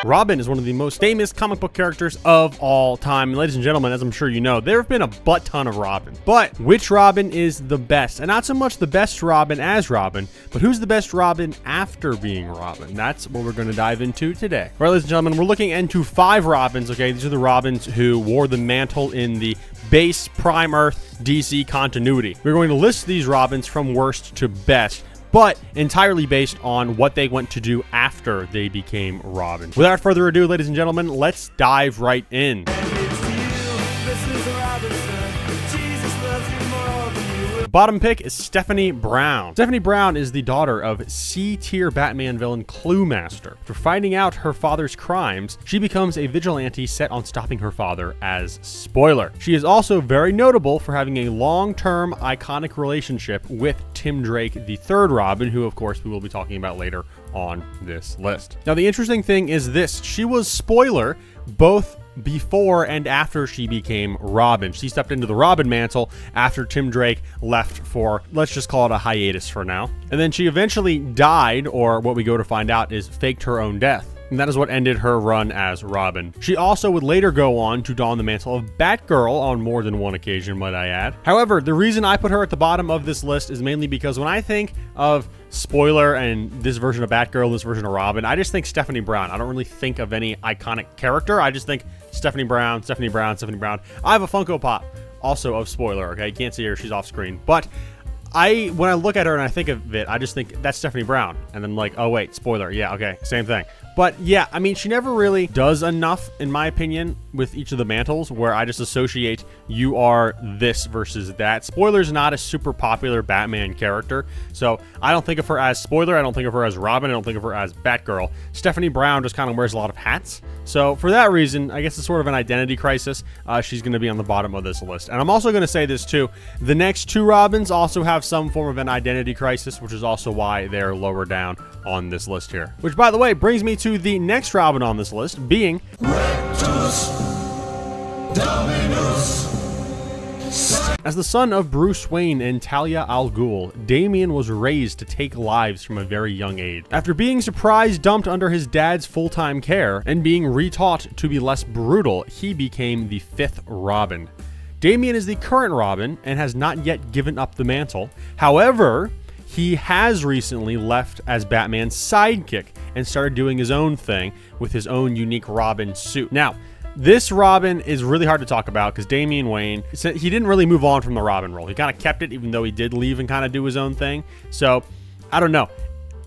Robin is one of the most famous comic book characters of all time. And ladies and gentlemen, as I'm sure you know, there have been a butt ton of Robin. But which Robin is the best? And not so much the best Robin as Robin, but who's the best Robin after being Robin? That's what we're going to dive into today. All right, ladies and gentlemen, we're looking into 5 Robins, okay? These are the Robins who wore the mantle in the base Prime Earth DC continuity. We're going to list these Robins from worst to best, but entirely based on what they went to do after they became Robin. Without further ado, ladies and gentlemen, let's dive right in. Bottom pick is Stephanie Brown. Stephanie Brown is the daughter of C-tier Batman villain Cluemaster. After finding out her father's crimes, she becomes a vigilante set on stopping her father as Spoiler. She is also very notable for having a long-term iconic relationship with Tim Drake, the third Robin, who of course we will be talking about later on this list. Now the interesting thing is this: she was Spoiler both before and after she became Robin. She stepped into the Robin mantle after Tim Drake left for, let's just call it a hiatus for now. And then she eventually died, or what we go to find out is faked her own death. And that is what ended her run as Robin. She also would later go on to don the mantle of Batgirl on more than one occasion, might I add. However, the reason I put her at the bottom of this list is mainly because when I think of Spoiler and this version of Batgirl, this version of Robin, I just think Stephanie Brown. I don't really think of any iconic character. I just think Stephanie Brown, Stephanie Brown, Stephanie Brown. I have a Funko Pop also of Spoiler, okay? You can't see her, she's off screen. But when I look at her and I think of it, I just think that's Stephanie Brown. And then like, oh wait, Spoiler. Yeah, okay, same thing. But yeah, I mean, she never really does enough, in my opinion, with each of the mantles where I just associate you are this versus that. Spoiler's not a super popular Batman character, so I don't think of her as Spoiler, I don't think of her as Robin, I don't think of her as Batgirl. Stephanie Brown just kind of wears a lot of hats. So for that reason, I guess it's sort of an identity crisis. She's going to be on the bottom of this list. And I'm also going to say this too. The next 2 Robins also have some form of an identity crisis, which is also why they're lower down on this list here. Which, by the way, brings me to the next Robin on this list, being as the son of Bruce Wayne and Talia al Ghul, Damian was raised to take lives from a very young age. After being surprise dumped under his dad's full-time care and being retaught to be less brutal, he became the 5th Robin. Damian is the current Robin and has not yet given up the mantle. However, he has recently left as Batman's sidekick and started doing his own thing with his own unique Robin suit. Now, this Robin is really hard to talk about because Damian Wayne, he didn't really move on from the Robin role. He kind of kept it even though he did leave and kind of do his own thing. So, I don't know.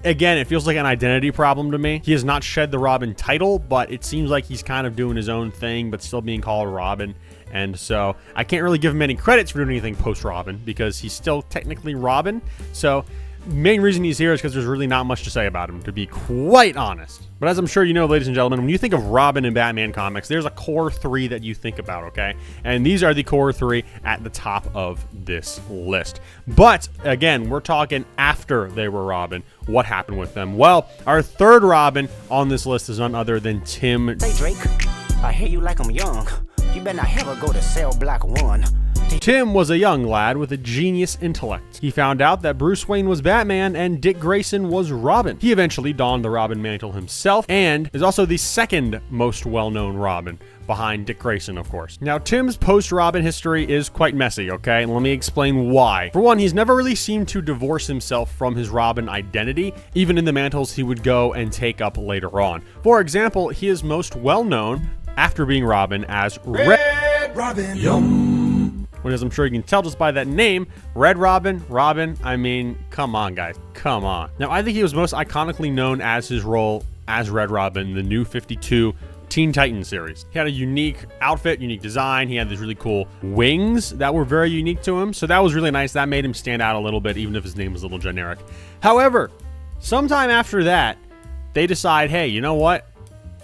Again, it feels like an identity problem to me. He has not shed the Robin title, but it seems like he's kind of doing his own thing, but still being called Robin. And so I can't really give him any credits for doing anything post-Robin because he's still technically Robin. So main reason he's here is because there's really not much to say about him, to be quite honest. But as I'm sure you know, ladies and gentlemen, when you think of Robin in Batman comics, there's a core 3 that you think about, okay? And these are the core 3 at the top of this list. But again, we're talking after they were Robin. What happened with them? Well, our 3rd Robin on this list is none other than Tim. Say, Drake, I hear you like I'm young. You better not ever go to cell block 1. Tim was a young lad with a genius intellect. He found out that Bruce Wayne was Batman and Dick Grayson was Robin. He eventually donned the Robin mantle himself and is also the 2nd most well-known Robin, behind Dick Grayson, of course. Now, Tim's post-Robin history is quite messy, okay? And let me explain why. For one, he's never really seemed to divorce himself from his Robin identity, even in the mantles he would go and take up later on. For example, he is most well-known after being Robin as Red Robin. Yum. As I'm sure you can tell just by that name, Red Robin, I mean, come on, guys, come on. Now, I think he was most iconically known as his role as Red Robin in the New 52 Teen Titans series. He had a unique outfit, unique design. He had these really cool wings that were very unique to him, so that was really nice. That made him stand out a little bit, even if his name was a little generic. However, sometime after that, they decide, hey, you know what?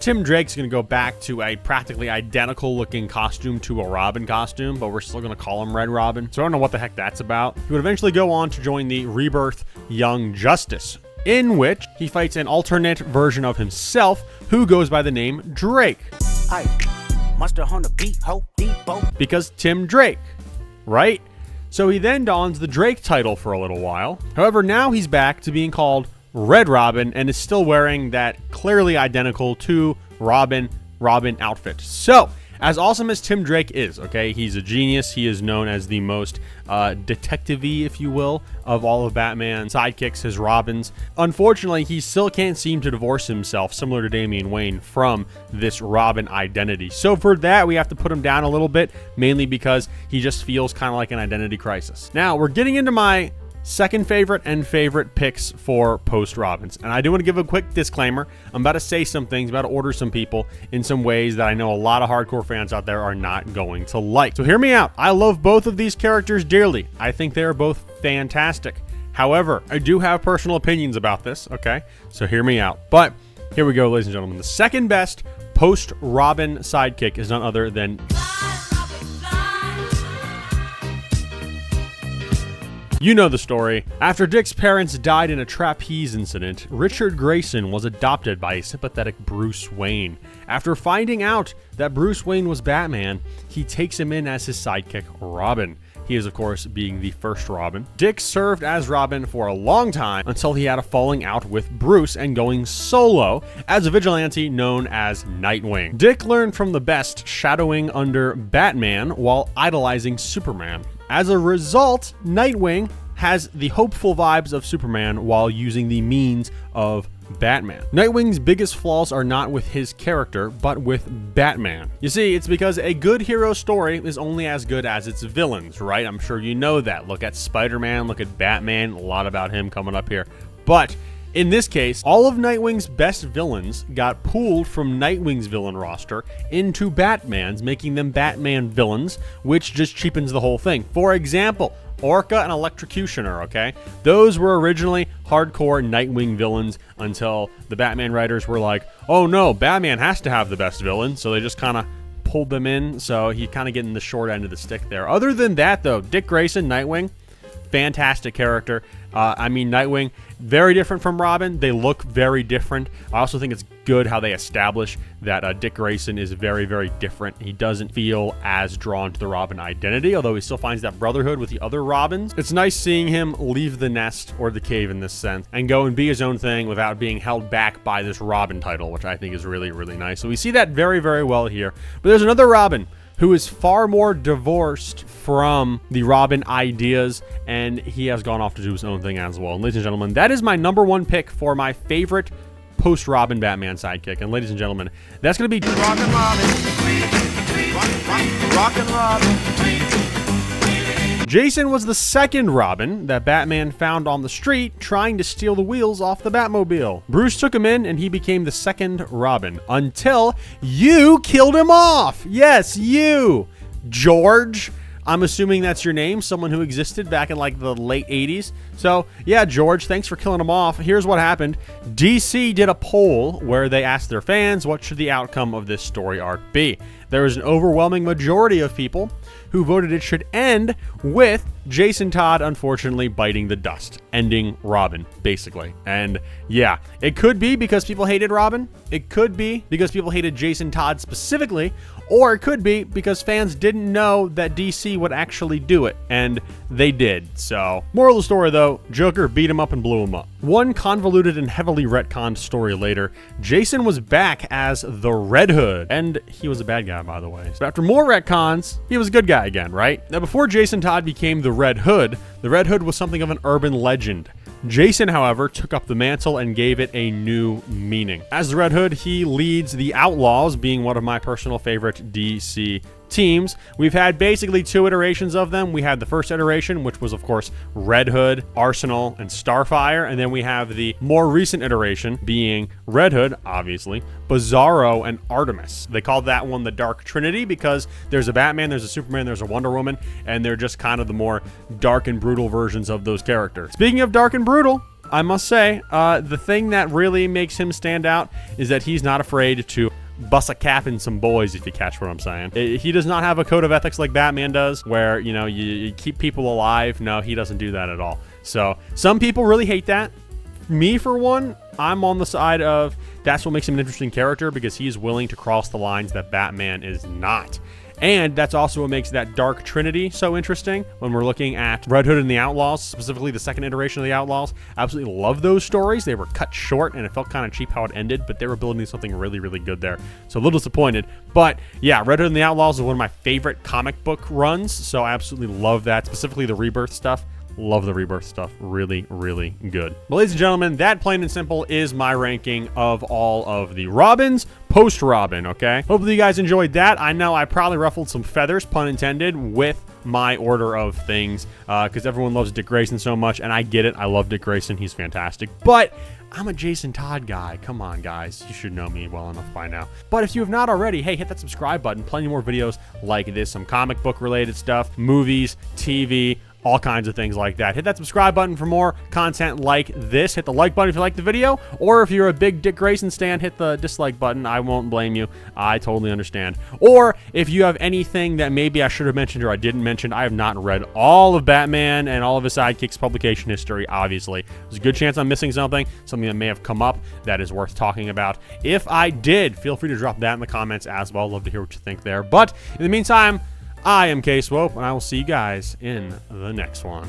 Tim Drake's going to go back to a practically identical looking costume to a Robin costume, but we're still going to call him Red Robin. So I don't know what the heck that's about. He would eventually go on to join the Rebirth Young Justice, in which he fights an alternate version of himself who goes by the name Drake. Because Tim Drake, right? So he then dons the Drake title for a little while. However, now he's back to being called Red Robin and is still wearing that clearly identical to Robin outfit. So, as awesome as Tim Drake is, okay, he's a genius. He is known as the most detective-y, if you will, of all of Batman's sidekicks, his Robins. Unfortunately, he still can't seem to divorce himself, similar to Damian Wayne, from this Robin identity. So for that, we have to put him down a little bit, mainly because he just feels kind of like an identity crisis. Now, we're getting into my second favorite and favorite picks for post Robins. And I do want to give a quick disclaimer. I'm about to say some things, about to order some people in some ways that I know a lot of hardcore fans out there are not going to like. So hear me out. I love both of these characters dearly. I think they are both fantastic. However, I do have personal opinions about this, okay? So hear me out. But here we go, ladies and gentlemen. The second best post Robin sidekick is none other than... You know the story. After Dick's parents died in a trapeze incident, Richard Grayson was adopted by a sympathetic Bruce Wayne. After finding out that Bruce Wayne was Batman, he takes him in as his sidekick, Robin. He is, of course, being the first Robin. Dick served as Robin for a long time until he had a falling out with Bruce and going solo as a vigilante known as Nightwing. Dick learned from the best, shadowing under Batman while idolizing Superman. As a result, Nightwing has the hopeful vibes of Superman while using the means of Batman. Nightwing's biggest flaws are not with his character, but with Batman. You see, it's because a good hero story is only as good as its villains, right? I'm sure you know that. Look at Spider-Man, look at Batman, a lot about him coming up here. But in this case, all of Nightwing's best villains got pulled from Nightwing's villain roster into Batman's, making them Batman villains, which just cheapens the whole thing. For example, Orca and Electrocutioner, okay? Those were originally hardcore Nightwing villains until the Batman writers were like, oh no, Batman has to have the best villain, so they just kind of pulled them in, so he's kind of getting the short end of the stick there. Other than that, though, Dick Grayson, Nightwing, fantastic character. I mean, Nightwing, very different from Robin. They look very different. I also think it's good how they establish that Dick Grayson is very, very different. He doesn't feel as drawn to the Robin identity, although he still finds that brotherhood with the other Robins. It's nice seeing him leave the nest, or the cave in this sense, and go and be his own thing without being held back by this Robin title, which I think is really, really nice. So we see that very, very well here. But there's another Robin who is far more divorced from the Robin ideas, and he has gone off to do his own thing as well. And ladies and gentlemen, that is my number one pick for my favorite post-Robin Batman sidekick. And ladies and gentlemen, that's going to be Rockin' Robin. Rockin' Robin. Jason was the second Robin that Batman found on the street trying to steal the wheels off the Batmobile. Bruce took him in and he became the second Robin until you killed him off. Yes, you, George. I'm assuming that's your name, someone who existed back in like the late 80s. So yeah, George, thanks for killing him off. Here's what happened. DC did a poll where they asked their fans, what should the outcome of this story arc be? There was an overwhelming majority of people who voted it should end with Jason Todd unfortunately biting the dust, ending Robin, basically. And yeah, it could be because people hated Robin. It could be because people hated Jason Todd specifically, or it could be because fans didn't know that DC would actually do it, and they did. So, moral of the story though, Joker beat him up and blew him up. One convoluted and heavily retconned story later, Jason was back as the Red Hood, and he was a bad guy, by the way. So after more retcons, he was a good guy again, right? Now, before Jason Todd became the Red Hood was something of an urban legend. Jason, however, took up the mantle and gave it a new meaning. As the Red Hood, he leads the Outlaws, being one of my personal favorite DC teams. We've had basically two iterations of them. We had the first iteration, which was, of course, Red Hood, Arsenal, and Starfire. And then we have the more recent iteration being Red Hood, obviously, Bizarro, and Artemis. They called that one the Dark Trinity because there's a Batman, there's a Superman, there's a Wonder Woman, and they're just kind of the more dark and brutal versions of those characters. Speaking of dark and brutal, I must say, the thing that really makes him stand out is that he's not afraid to bust a cap in some boys, if you catch what I'm saying. He does not have a code of ethics like Batman does, where, you know, you keep people alive. No, he doesn't do that at all. So some people really hate that. Me, for one, I'm on the side of that's what makes him an interesting character, because he's willing to cross the lines that Batman is not. And that's also what makes that Dark Trinity so interesting when we're looking at Red Hood and the Outlaws, specifically the second iteration of the Outlaws. Absolutely love those stories. They were cut short and it felt kind of cheap how it ended, but they were building something really, really good there. So a little disappointed. But yeah, Red Hood and the Outlaws is one of my favorite comic book runs, so I absolutely love that, specifically the Rebirth stuff. Love the Rebirth stuff. Really, really good. But ladies and gentlemen, that plain and simple is my ranking of all of the Robins post-Robin, okay? Hopefully you guys enjoyed that. I know I probably ruffled some feathers, pun intended, with my order of things because everyone loves Dick Grayson so much, and I get it. I love Dick Grayson. He's fantastic. But I'm a Jason Todd guy. Come on, guys. You should know me well enough by now. But if you have not already, hey, hit that subscribe button. Plenty more videos like this. Some comic book related stuff, movies, TV, all kinds of things like that. Hit that subscribe button for more content like this. Hit the like button if you like the video, or if you're a big Dick Grayson stan, hit the dislike button. I won't blame you. I totally understand. Or if you have anything that maybe I should have mentioned or I didn't mention, I have not read all of Batman and all of his sidekicks' publication history, obviously. There's a good chance I'm missing something that may have come up that is worth talking about. If I did, feel free to drop that in the comments as well. Love to hear what you think there. But in the meantime, I am K-Swope, and I will see you guys in the next one.